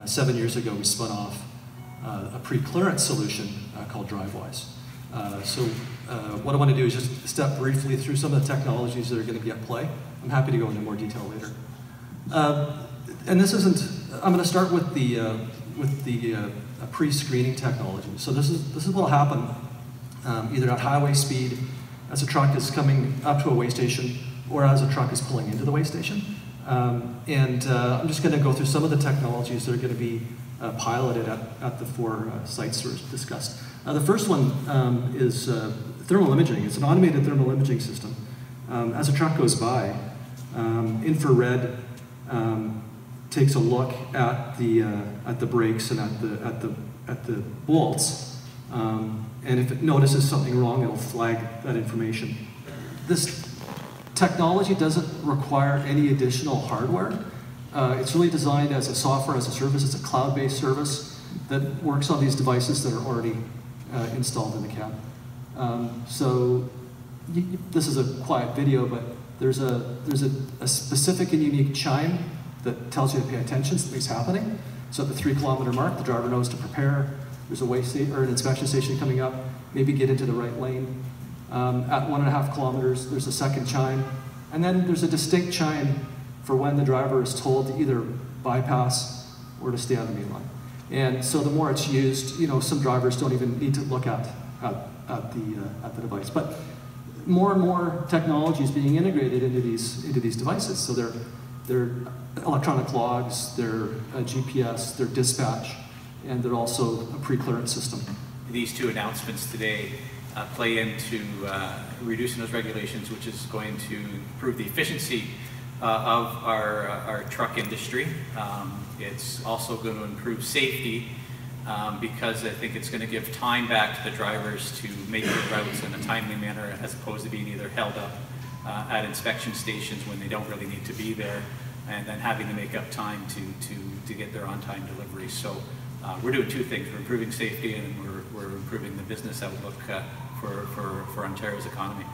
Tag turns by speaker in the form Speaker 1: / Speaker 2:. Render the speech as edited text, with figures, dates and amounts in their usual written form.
Speaker 1: 7 years ago, we spun off a pre-clearance solution called Drivewyze. What I want to do is just step briefly through some of the technologies that are going to be at play. I'm happy to go into more detail later. And this isn't, I'm going to start with the pre-screening technology. So this is what will happen either at highway speed, as a truck is coming up to a way station, or as a truck is pulling into the way station. I'm just going to go through some of the technologies that are going to be piloted at the 4 sites that were discussed. The first one is thermal imaging. It's an automated thermal imaging system. As a truck goes by, infrared takes a look at the brakes and at the bolts, and if it notices something wrong, it'll flag that information. This technology doesn't require any additional hardware. It's really designed as a software as a service. It's a cloud-based service that works on these devices that are already installed in the cab. This is a quiet video, but there's a specific and unique chime that tells you to pay attention, something's happening. So at the 3-kilometer mark, the driver knows to prepare. There's a an inspection station coming up, maybe get into the right lane. At 1.5 kilometers, there's a second chime. And then there's a distinct chime for when the driver is told to either bypass or to stay on the main line. And so the more it's used, some drivers don't even need to look at the device. But more and more technology is being integrated into these devices. So they're electronic logs, they're GPS, they're dispatch, and they're also a pre-clearance system.
Speaker 2: These 2 announcements today play into reducing those regulations, which is going to improve the efficiency of our truck industry. It's also going to improve safety because I think it's going to give time back to the drivers to make their routes in a timely manner, as opposed to being either held up at inspection stations when they don't really need to be there, and then having to make up time to get their on-time delivery. So we're doing 2 things. We're improving safety, and we're improving the business outlook for Ontario's economy.